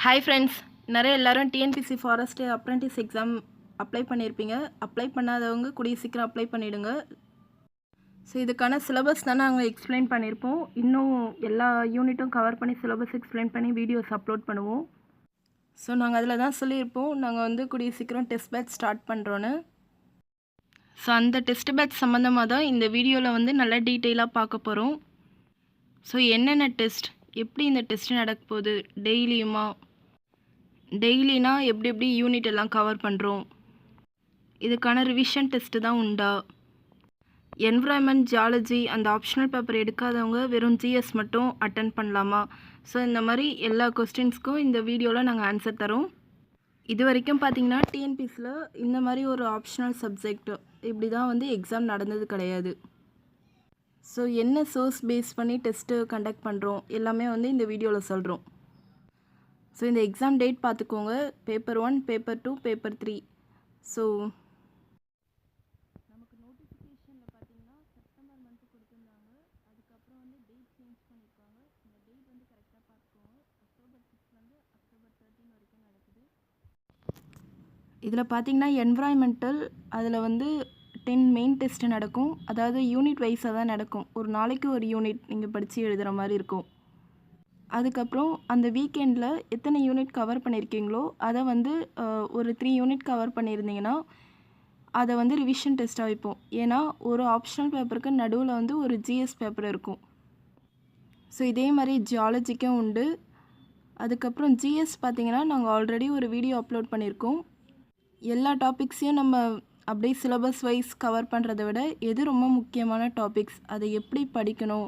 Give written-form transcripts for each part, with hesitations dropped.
Hi friends, நிறைய எல்லாரும் TNPSC forest apprentice exam apply பண்ணியிருப்பீங்க. அப்ளை பண்ணாதவங்க கூடிய சீக்கிரம் அப்ளை பண்ணிவிடுங்க. ஸோ இதுக்கான சிலபஸ் தான் நாங்கள் எக்ஸ்பிளைன் பண்ணியிருப்போம். இன்னும் எல்லா யூனிட்டும் கவர் பண்ணி சிலபஸ் எக்ஸ்பிளைன் பண்ணி வீடியோஸ் அப்லோட் பண்ணுவோம். ஸோ நாங்கள் அதில் தான் சொல்லியிருப்போம் நாங்கள் கூடிய சீக்கிரம் டெஸ்ட் பேட்ச் ஸ்டார்ட் பண்ணுறோன்னு. ஸோ அந்த டெஸ்ட் பேட்ச் சம்மந்தமாக தான் இந்த வீடியோவில் நல்லா டீட்டெயிலாக பார்க்க போகிறோம். ஸோ என்னென்ன டெஸ்ட், எப்படி இந்த டெஸ்ட் நடக்க போகுது, டெய்லினா எப்படி எப்படி யூனிட் எல்லாம் கவர் பண்ணுறோம், இதுக்கான ரிவிஷன் டெஸ்ட்டு தான் உண்டா, என்விரான்மெண்ட் ஜியாலஜி அந்த ஆப்ஷனல் பேப்பர் எடுக்காதவங்க வெறும் ஜிஎஸ் மட்டும் அட்டன் பண்ணலாமா? ஸோ இந்த மாதிரி எல்லா கொஸ்டின்ஸ்க்கும் இந்த வீடியோவில் நாங்கள் ஆன்சர் தரோம். இது வரைக்கும் பார்த்தீங்கன்னா டிஎன்பிசியில் இந்த மாதிரி ஒரு ஆப்ஷனல் சப்ஜெக்ட் இப்படி தான் எக்ஸாம் நடந்தது கிடையாது. ஸோ என்ன சோர்ஸ் பேஸ் பண்ணி டெஸ்ட்டு கண்டக்ட் பண்ணுறோம் எல்லாமே இந்த வீடியோவில் சொல்கிறோம். ஸோ இந்த எக்ஸாம் டேட் பார்த்துக்கோங்க. Paper 1, paper 2, paper 3. ஸோ நமக்கு நோட்டிஃபிகேஷனில் பார்த்தீங்கன்னா செப்டம்பர் மந்த்து கொடுத்துருந்தாங்க. அதுக்கப்புறம் டேட் சேஞ்ச் பண்ணியிருக்காங்க. இந்த டேட் கரெக்டாக பார்த்துக்கோங்க. அக்டோபர் 6 அக்டோபர் 13 வரைக்கும் நடக்குது. இதில் பார்த்தீங்கன்னா என்விரான்மெண்டல் அதில் 10 மெயின் டெஸ்ட்டு நடக்கும். அதாவது யூனிட் வைஸாக தான் நடக்கும். ஒரு நாளைக்கு ஒரு யூனிட் நீங்கள் படித்து எழுதுகிற மாதிரி இருக்கும். அதுக்கப்புறம் அந்த வீக்கெண்டில் எத்தனை யூனிட் கவர் பண்ணியிருக்கீங்களோ அதை ஒரு 3 யூனிட் கவர் பண்ணியிருந்தீங்கன்னா அதை ரிவிஷன் டெஸ்ட்டாக வைப்போம். ஏன்னா ஒரு ஆப்ஷனல் பேப்பருக்கு நடுவில் ஒரு ஜிஎஸ் பேப்பர் இருக்கும். ஸோ இதே மாதிரி ஜியாலஜிக்கும் உண்டு. அதுக்கப்புறம் ஜிஎஸ் பார்த்திங்கன்னா நாங்கள் ஆல்ரெடி ஒரு வீடியோ அப்லோட் பண்ணியிருக்கோம். எல்லா டாபிக்ஸையும் நம்ம அப்படியே சிலபஸ் வைஸ் கவர் பண்ணுறதை விட எது ரொம்ப முக்கியமான டாபிக்ஸ், அதை எப்படி படிக்கணும்,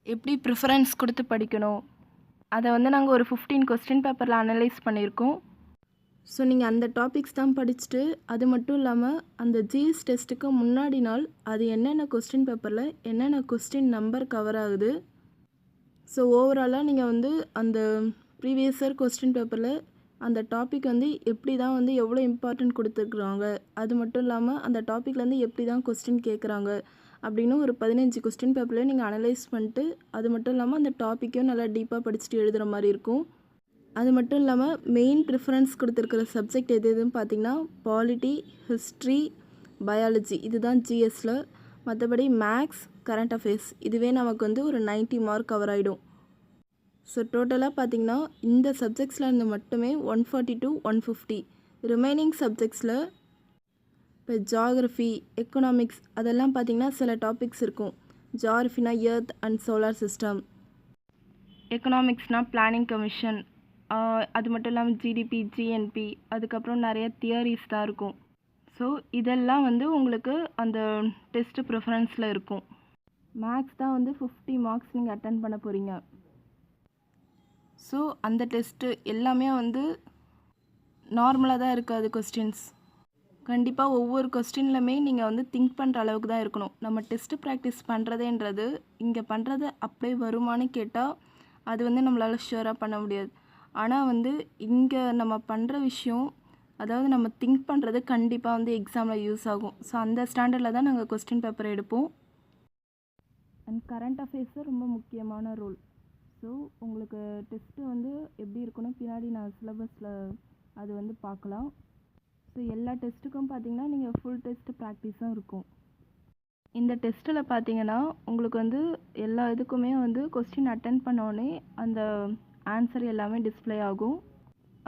எப்படி ப்ரிஃபரன்ஸ் கொடுத்து படிக்கணும், அதை நாங்கள் ஒரு 15 கொஸ்டின் பேப்பரில் அனலைஸ் பண்ணியிருக்கோம். ஸோ நீங்கள் அந்த டாபிக்ஸ் தான் படிச்சுட்டு அது மட்டும் இல்லாமல் அந்த ஜிஎஸ் டெஸ்ட்டுக்கு முன்னாடி நாள் அது என்னென்ன கொஸ்டின் பேப்பரில் என்னென்ன கொஸ்டின் நம்பர் கவர் ஆகுது, ஸோ ஓவராலாக நீங்கள் அந்த ப்ரீவியஸ் இயர் கொஸ்டின் பேப்பரில் அந்த டாபிக் எப்படி தான் எவ்வளோ இம்பார்ட்டன்ட் கொடுத்துருக்குறாங்க, அது மட்டும் இல்லாமல் அந்த டாப்பிக்லேருந்து எப்படி தான் கொஸ்டின் கேட்குறாங்க அப்படின்னு ஒரு 15 கொஸ்டின் பேப்பரில் நீங்கள் அனலைஸ் பண்ணிட்டு அது மட்டும் இல்லாமல் அந்த டாப்பிக்கையும் நல்லா டீப்பாக படிச்சுட்டு எழுதுகிற மாதிரி இருக்கும். அது மட்டும் இல்லாமல் மெயின் ப்ரிஃபரன்ஸ் கொடுத்துருக்கிற சப்ஜெக்ட் எதுன்னு பார்த்தீங்கன்னா பாலிட்டி, ஹிஸ்ட்ரி, பயாலஜி, இதுதான் ஜிஎஸ்சில். மற்றபடி மேக்ஸ், கரண்ட் அஃபேர்ஸ் இதுவே நமக்கு ஒரு 90 மார்க் கவர் ஆகிடும். ஸோ டோட்டலாக பார்த்திங்கன்னா இந்த சப்ஜெக்ட்ஸில் இருந்து மட்டுமே 140 to 150. ரிமைனிங் சப்ஜெக்ட்ஸில் இப்போ ஜியாகிரஃபி, எக்கனாமிக்ஸ் அதெல்லாம் பார்த்திங்கன்னா சில டாபிக்ஸ் இருக்கும். ஜியாகிரஃபினா எர்த் அண்ட் சோலார் சிஸ்டம், எக்கனாமிக்ஸ்னால் பிளானிங் கமிஷன், அது மட்டும் இல்லாமல் ஜிடிபி, ஜிஎன்பி, அதுக்கப்புறம் நிறைய தியரிஸ் தான் இருக்கும். ஸோ இதெல்லாம் உங்களுக்கு அந்த டெஸ்ட்டு ப்ரிஃபரன்ஸில் இருக்கும். மேக்ஸ் தான் 50 மார்க்ஸ் நீங்கள் அட்டன் பண்ண போகிறீங்க. ஸோ அந்த டெஸ்ட்டு எல்லாமே நார்மலாக தான் இருக்காது. கொஸ்டின்ஸ் கண்டிப்பாக ஒவ்வொரு கொஸ்டின்லையுமே நீங்கள் திங்க் பண்ணுற அளவுக்கு தான் இருக்கணும். நம்ம டெஸ்ட்டு ப்ராக்டிஸ் பண்ணுறதேன்றது இங்கே பண்ணுறது அப்படியே வருமானு கேட்டால் அது நம்மளால் ஷுவராக பண்ண முடியாது. ஆனால் இங்கே நம்ம பண்ணுற விஷயம், அதாவது நம்ம திங்க் பண்ணுறது கண்டிப்பாக எக்ஸாமில் யூஸ் ஆகும். ஸோ அந்த ஸ்டாண்டர்டில் தான் நாங்கள் கொஸ்டின் பேப்பர் எடுப்போம். அண்ட் கரண்ட் அஃபேர்ஸும் ரொம்ப முக்கியமான ரோல். ஸோ உங்களுக்கு டெஸ்ட்டு எப்படி இருக்குன்னு பின்னாடி நான் சிலபஸில் அது பார்க்கலாம். ஸோ எல்லா டெஸ்ட்டுக்கும் பார்த்தீங்கன்னா நீங்கள் ஃபுல் டெஸ்ட் ப்ராக்டிஸும் இருக்கும். இந்த டெஸ்ட்டில் பார்த்தீங்கன்னா உங்களுக்கு எல்லா இதுக்குமே கொஸ்டின் அட்டன் பண்ணோடனே அந்த ஆன்சர் எல்லாமே டிஸ்பிளே ஆகும்.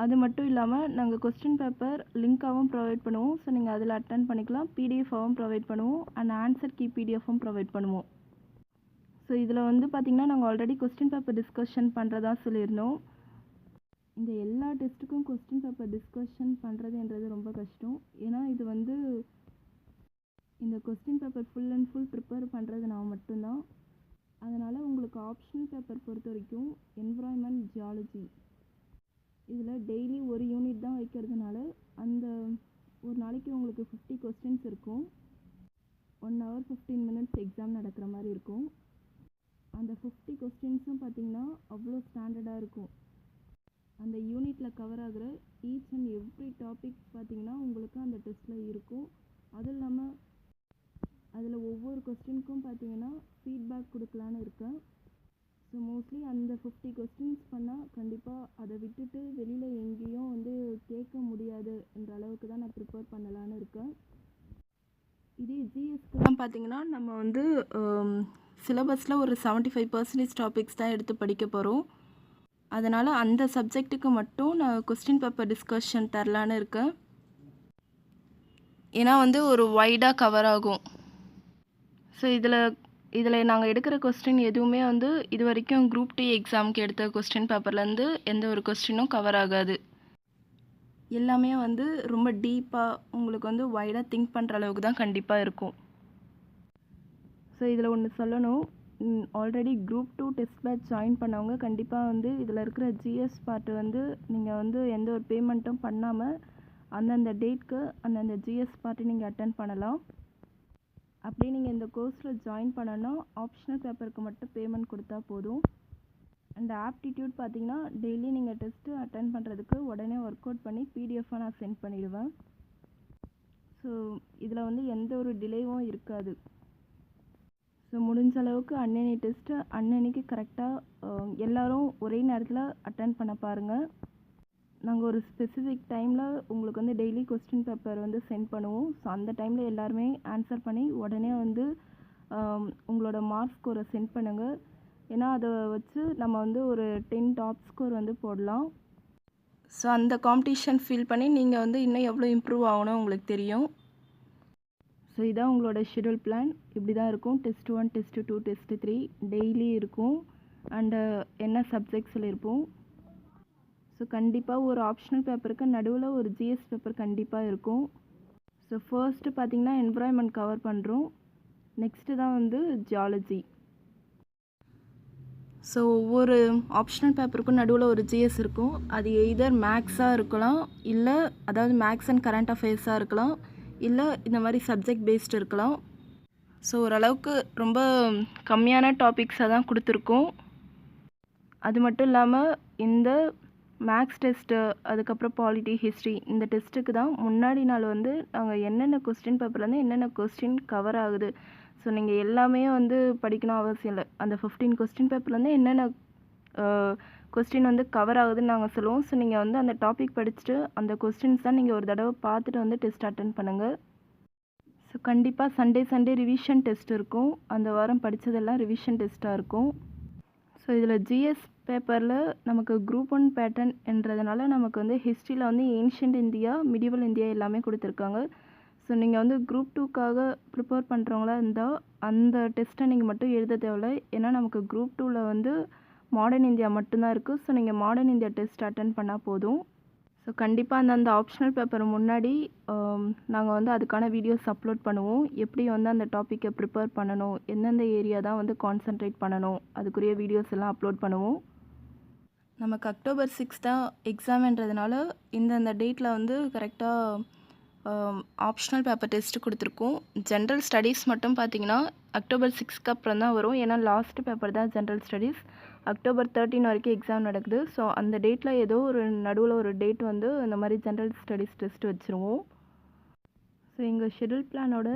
அது மட்டும் இல்லாமல் நாங்கள் கொஸ்டின் பேப்பர் லிங்காகவும் ப்ரொவைட் பண்ணுவோம். ஸோ நீங்கள் அதில் அட்டன் பண்ணிக்கலாம். பிடிஎஃபாகவும் ப்ரொவைட் பண்ணுவோம். அண்ட் ஆன்சர் கீ பிடிஎஃப்பும் ப்ரொவைட் பண்ணுவோம். ஸோ இதில் பார்த்திங்கன்னா நாங்கள் ஆல்ரெடி கொஸ்டின் பேப்பர் டிஸ்கஷன் பண்ணுறதா சொல்லியிருந்தோம். இந்த எல்லா டெஸ்ட்டுக்கும் கொஸ்டின் பேப்பர் டிஸ்கஷன் பண்ணுறதுன்றது ரொம்ப கஷ்டம். ஏன்னா இது இந்த question paper full and full prepare பண்ணுறது நான் மட்டும்தான். அதனால் உங்களுக்கு ஆப்ஷனல் பேப்பர் பொறுத்த வரைக்கும் என்விரான்மெண்ட் ஜியாலஜி இதில் டெய்லி ஒரு யூனிட் தான் வைக்கிறதுனால அந்த ஒரு நாளைக்கு உங்களுக்கு 50 கொஸ்டின்ஸ் இருக்கும். 1 hour 15 minutes எக்ஸாம் நடக்கிற மாதிரி இருக்கும். அந்த 50 கொஸ்டின்ஸும் பார்த்திங்கன்னா அவ்வளோ ஸ்டாண்டர்டாக இருக்கும். அந்த யூனிட்டில் கவர் ஆகிற ஈச் அண்ட் எவ்ரி டாபிக் பார்த்திங்கன்னா உங்களுக்கு அந்த டெஸ்ட்டில் இருக்கும். அதுவும் இல்லாமல் அதில் ஒவ்வொரு கொஸ்டினுக்கும் பார்த்திங்கன்னா ஃபீட்பேக் கொடுக்கலான்னு இருக்கேன். ஸோ ஸோ மோஸ்ட்லி அந்த 50 கொஸ்டின்ஸ் பண்ணால் கண்டிப்பாக அதை விட்டுட்டு வெளியில் எங்கேயும் வந்து கேட்க முடியாது என்ற அளவுக்கு தான் நான் ப்ரிப்பேர் பண்ணலான்னு இருக்கேன். இதே ஜிஎஸ்க்குலாம் பார்த்தீங்கன்னா நம்ம வந்து சிலபஸில் ஒரு 75% டாபிக்ஸ் தான் எடுத்து படிக்க போகிறோம். அதனால் அந்த சப்ஜெக்ட்டுக்கு மட்டும் நான் கொஸ்டின் பேப்பர் டிஸ்கஷன் தரலான்னு இருக்கேன். ஏன்னா வந்து ஒரு வைடாக கவர் ஆகும். ஸோ இதில் நாங்கள் எடுக்கிற கொஸ்டின் எதுவுமே வந்து இது வரைக்கும் குரூப் 2 எக்ஸாமுக்கு எடுத்த கொஸ்டின் பேப்பர்லேருந்து எந்த ஒரு கொஸ்டினும் கவர் ஆகாது. எல்லாமே வந்து ரொம்ப டீப்பாக உங்களுக்கு வந்து வைடாக திங்க் பண்ணுற அளவுக்கு தான் கண்டிப்பாக இருக்கும். ஸோ இதில் ஒன்று சொல்லணும், already group 2 test batch join பண்ணவங்க கண்டிப்பாக வந்து இதில் இருக்கிற ஜிஎஸ் பார்ட்டு வந்து நீங்கள் வந்து எந்த ஒரு பேமெண்ட்டும் பண்ணாமல் அந்தந்த டேட்க்கு அந்தந்த ஜிஎஸ் பார்ட்டு நீங்கள் அட்டன் பண்ணலாம். அப்படியே நீங்கள் இந்த கோர்ஸில் ஜாயின் பண்ணனா ஆப்ஷனல் பேப்பருக்கு மட்டும் பேமெண்ட் கொடுத்தா போதும். அண்ட் ஆப்டிடியூட் பார்த்தீங்கன்னா டெய்லி நீங்கள் டெஸ்ட்டு அட்டன் பண்ணுறதுக்கு உடனே ஒர்க் அவுட் பண்ணி பிடிஎஃபாக நான் சென்ட் பண்ணிடுவேன். ஸோ இதில் வந்து எந்த ஒரு டிலேவும் இருக்காது. ஸோ முடிஞ்ச அளவுக்கு அன்னன்னைக்கு டெஸ்ட்டு அன்னன்னைக்கு கரெக்டாக எல்லோரும் ஒரே நேரத்தில் அட்டன் பண்ண பாருங்கள். நாங்கள் ஒரு ஸ்பெசிஃபிக் டைமில் உங்களுக்கு வந்து டெய்லி கொஸ்டின் பேப்பர் வந்து சென்ட் பண்ணுவோம். ஸோ அந்த டைமில் எல்லாருமே ஆன்சர் பண்ணி உடனே வந்து உங்களோட மார்க் ஸ்கோரை சென்ட் பண்ணுங்கள். ஏன்னா அதை வச்சு நம்ம வந்து ஒரு 10 டாப் ஸ்கோர் வந்து போடலாம். ஸோ அந்த காம்படிஷன் ஃபீல் பண்ணி நீங்கள் வந்து இன்னும் எவ்வளோ இம்ப்ரூவ் ஆகணும் உங்களுக்கு தெரியும். ஸோ இதான் உங்களோட ஷெடியூல் பிளான். இப்படி தான் இருக்கும். டெஸ்ட் 1, டெஸ்ட் 2, டெஸ்ட் 3 டெய்லி இருக்கும். அண்டு என்ன சப்ஜெக்ட்ஸில் இருப்போம். ஸோ கண்டிப்பாக ஒரு ஆப்ஷனல் பேப்பருக்கு நடுவில் ஒரு ஜிஎஸ் பேப்பர் கண்டிப்பாக இருக்கும். ஸோ ஃபர்ஸ்ட்டு பார்த்திங்கன்னா என்விரான்மெண்ட் கவர் பண்ணுறோம். நெக்ஸ்ட்டு தான் வந்து ஜியாலஜி. ஸோ ஒவ்வொரு ஆப்ஷனல் பேப்பருக்கும் நடுவில் ஒரு ஜிஎஸ் இருக்கும். அது எய்தர் மேக்ஸாக இருக்கலாம், இல்லை அதாவது மேக்ஸ் அண்ட் கரண்ட் அஃபேர்ஸாக இருக்கலாம், இல்லை இந்த மாதிரி சப்ஜெக்ட் பேஸ்டு இருக்கலாம். ஸோ ஓரளவுக்கு ரொம்ப கம்மியான டாபிக்ஸாக தான் கொடுத்துருக்கோம். அது மட்டும் இல்லாமல் இந்த மேக்ஸ் டெஸ்ட்டு, அதுக்கப்புறம் பாலிட்டி, ஹிஸ்ட்ரி இந்த டெஸ்ட்டுக்கு தான் முன்னாடி நாள் வந்து நாங்கள் என்னென்ன கொஸ்டின் பேப்பர்லேருந்து என்னென்ன கொஸ்டின் கவர் ஆகுது. ஸோ நீங்கள் எல்லாமே வந்து படிக்கணும் அவசியம் இல்லை. அந்த 15 கொஸ்டின் பேப்பர்லேருந்து என்னென்ன கொஸ்டின் வந்து கவர் ஆகுதுன்னு நாங்கள் சொல்லுவோம். ஸோ நீங்கள் வந்து அந்த டாபிக் படிச்சுட்டு அந்த கொஸ்டின்ஸ் தான் நீங்கள் ஒரு தடவை பார்த்துட்டு வந்து டெஸ்ட் அட்டன் பண்ணுங்கள். ஸோ கண்டிப்பாக சண்டே ரிவிஷன் டெஸ்ட் இருக்கும். அந்த வாரம் படித்ததெல்லாம் ரிவிஷன் டெஸ்ட்டாக இருக்கும். ஸோ இதில் ஜிஎஸ் பேப்பரில் நமக்கு குரூப் 1 பேட்டர்ன் என்றதுனால நமக்கு வந்து ஹிஸ்ட்ரியில் வந்து ஏன்ஷியன்ட் இந்தியா, மிடிவல் இந்தியா எல்லாமே கொடுத்துருக்காங்க. ஸோ நீங்கள் வந்து குரூப் 2க்காக ப்ரிப்பேர் பண்ணுறவங்களா இருந்தால் அந்த டெஸ்ட்டை நீங்கள் மட்டும் எழுத தேவையில்லை. ஏன்னா நமக்கு குரூப் 2வில் வந்து மாடர்ன் இந்தியா மட்டும்தான் இருக்குது. ஸோ நீங்கள் மாடர்ன் இந்தியா டெஸ்ட் அட்டன் பண்ணால் போதும். ஸோ கண்டிப்பாக அந்தந்த ஆப்ஷனல் பேப்பர் முன்னாடி நாங்கள் வந்து அதுக்கான வீடியோஸ் அப்லோட் பண்ணுவோம். எப்படி வந்து அந்த டாப்பிக்கை ப்ரிப்பேர் பண்ணணும், எந்தெந்த ஏரியா தான் வந்து கான்சென்ட்ரேட் பண்ணணும், அதுக்குரிய வீடியோஸ் எல்லாம் அப்லோட் பண்ணுவோம். நமக்கு அக்டோபர் 6 தான் எக்ஸாம்ன்றதுனால இந்தந்த டேட்டில் வந்து கரெக்டாக ஆப்ஷனல் பேப்பர் டெஸ்ட்டு கொடுத்துருக்கோம். ஜென்ரல் ஸ்டடீஸ் மட்டும் பார்த்திங்கன்னா அக்டோபர் 6க்கு அப்புறம் தான் வரும். ஏன்னா லாஸ்ட்டு பேப்பர் தான் ஜென்ரல் ஸ்டடீஸ். அக்டோபர் 13 வரைக்கும் எக்ஸாம் நடக்குது. ஸோ அந்த டேட்டில் ஏதோ ஒரு நடுவில் ஒரு டேட் வந்து இந்த மாதிரி ஜென்ரல் ஸ்டடீஸ் டெஸ்ட் வச்சுருவோம். ஸோ எங்கள் ஷெடியூல் பிளானோட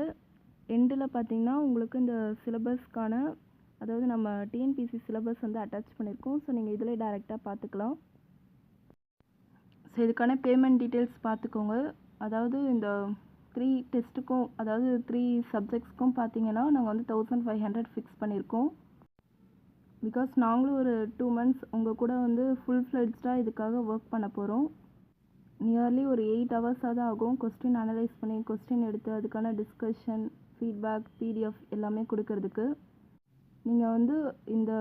எண்டில் பார்த்திங்கன்னா உங்களுக்கு இந்த சிலபஸ்க்கான, அதாவது நம்ம டிஎன்பிசி சிலபஸ் வந்து அட்டாச் பண்ணியிருக்கோம். ஸோ நீங்கள் இதில் டைரெக்டாக பார்த்துக்கலாம். ஸோ இதுக்கான பேமெண்ட் டீட்டெயில்ஸ் பார்த்துக்கோங்க. அதாவது இந்த 3 டெஸ்ட்டுக்கும், அதாவது 3 சப்ஜெக்ட்ஸ்க்கும் பார்த்தீங்கன்னா நாங்கள் வந்து 1500 ஃபிக்ஸ் பண்ணியிருக்கோம். பிகாஸ் நாங்களும் ஒரு 2 months உங்கள் கூட வந்து ஃபுல் ஃப்ளெட்ஜ்டாக இதுக்காக ஒர்க் பண்ண போகிறோம். நியர்லி ஒரு 8 ஹவர்ஸாக தான் ஆகும் கொஸ்டின் அனலைஸ் பண்ணி, கொஸ்டின் எடுத்து அதுக்கான டிஸ்கஷன், ஃபீட்பேக், பிடிஎஃப் எல்லாமே கொடுக்கறதுக்கு. நீங்கள் வந்து இந்த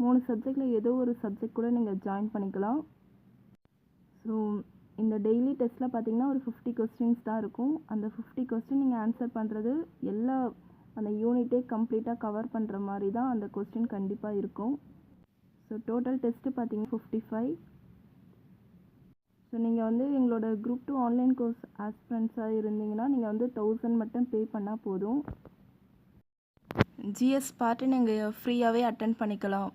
3 சப்ஜெக்டில் ஏதோ ஒரு சப்ஜெக்ட் கூட நீங்கள் ஜாயின் பண்ணிக்கலாம். ஸோ இந்த டெய்லி டெஸ்ட்டில் பார்த்தீங்கன்னா ஒரு 50 கொஸ்டின்ஸ் தான் இருக்கும். அந்த 50 கொஸ்டின் நீங்கள் ஆன்சர் பண்ணுறது எல்லா அந்த யூனிட்டே கம்ப்ளீட்டாக கவர் பண்ணுற மாதிரி தான் அந்த கொஸ்டின் கண்டிப்பாக இருக்கும். ஸோ டோட்டல் டெஸ்ட்டு பார்த்தீங்கன்னா 55. ஸோ நீங்கள் வந்து எங்களோட குரூப் 2 ஆன்லைன் கோர்ஸ் ஆஸ்பிரண்ட்ஸாக இருந்தீங்கன்னா நீங்கள் வந்து 1000 மட்டும் பே பண்ணால் போதும். ஜிஎஸ் பார்ட்டு நீங்கள் ஃப்ரீயாகவே அட்டன் பண்ணிக்கலாம்.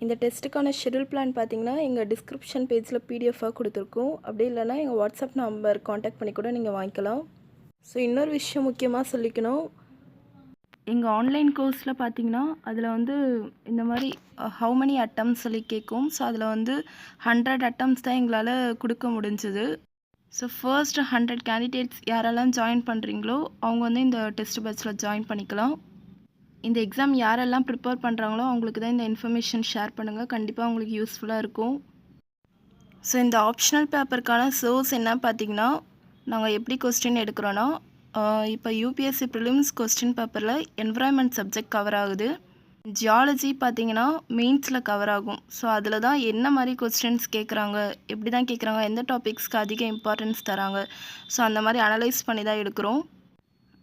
இந்த டெஸ்ட்டுக்கான ஷெடியூல் பிளான் பார்த்தீங்கன்னா எங்கள் டிஸ்கிரிப்ஷன் பேஜில் பிடிஎஃபாக கொடுத்துருக்கோம். அப்படி இல்லைனா எங்கள் வாட்ஸ்அப் நம்பர் காண்டாக்ட் பண்ணி கூட நீங்கள் வாங்கிக்கலாம். ஸோ இன்னொரு விஷயம் முக்கியமாக சொல்லிக்கணும், எங்கள் ஆன்லைன் கோர்ஸில் பார்த்தீங்கன்னா அதில் வந்து இந்த மாதிரி ஹவு many attempts சொல்லி கேட்கும். ஸோ அதில் வந்து 100 attempts தான் எங்களால் கொடுக்க முடிஞ்சுது. ஸோ ஃபர்ஸ்ட் 100 கேண்டிடேட்ஸ் யாரெல்லாம் ஜாயின் பண்ணுறீங்களோ அவங்க வந்து இந்த டெஸ்ட் பேட்ச்சில் ஜாயின் பண்ணிக்கலாம். இந்த எக்ஸாம் யாரெல்லாம் ப்ரிப்பேர் பண்ணுறாங்களோ அவங்களுக்கு தான் இந்த இன்ஃபர்மேஷன் ஷேர் பண்ணுங்கள். கண்டிப்பாக உங்களுக்கு யூஸ்ஃபுல்லாக இருக்கும். ஸோ இந்த ஆப்ஷனல் பேப்பருக்கான சோர்ஸ் என்ன பார்த்தீங்கன்னா, நாங்கள் எப்படி கொஸ்டின் எடுக்கிறோன்னா, இப்போ யூபிஎஸ்சி ப்ரிலிம்ஸ் கொஸ்டின் பேப்பரில் என்விரான்மெண்ட் சப்ஜெக்ட் கவர் ஆகுது. ஜியாலஜி பார்த்தீங்கன்னா மெயின்ஸில் கவர் ஆகும். ஸோ அதில் தான் என்ன மாதிரி கொஸ்டின்ஸ் கேட்குறாங்க, எப்படி தான் கேட்குறாங்க, எந்த டாபிக்ஸ்க்கு அதிக இம்பார்ட்டன்ஸ் தராங்க, ஸோ அந்த மாதிரி அனலைஸ் பண்ணி தான் எடுக்கிறோம்.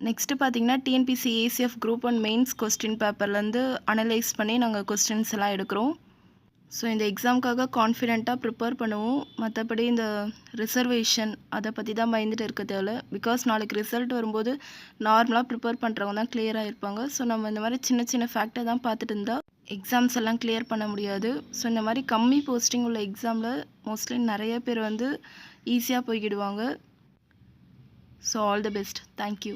நெக்ஸ்ட்டு பார்த்தீங்கன்னா TNPSC ACF group 1 mains question பேப்பர்லேருந்து அனலைஸ் பண்ணி நாங்கள் கொஸ்டின்ஸ் எல்லாம் எடுக்கிறோம். ஸோ இந்த எக்ஸாமுக்காக கான்ஃபிடெண்ட்டாக ப்ரிப்பேர் பண்ணுவோம். மற்றபடி இந்த ரிசர்வேஷன் அதை பற்றி தான் பயந்துட்டு இருக்க தேவையில்ல. பிகாஸ் நாளைக்கு ரிசல்ட் வரும்போது நார்மலாக ப்ரிப்பேர் பண்ணுறவங்க தான் கிளியராக இருப்பாங்க. ஸோ நம்ம இந்த மாதிரி சின்ன சின்ன ஃபேக்டை தான் பார்த்துட்டு இருந்தால் எக்ஸாம்ஸ் எல்லாம் கிளியர் பண்ண முடியாது. ஸோ இந்த மாதிரி கம்மி போஸ்டிங் உள்ள எக்ஸாமில் மோஸ்ட்லி நிறைய பேர் வந்து ஈஸியாக போய்க்கிடுவாங்க. So all the best. Thank you.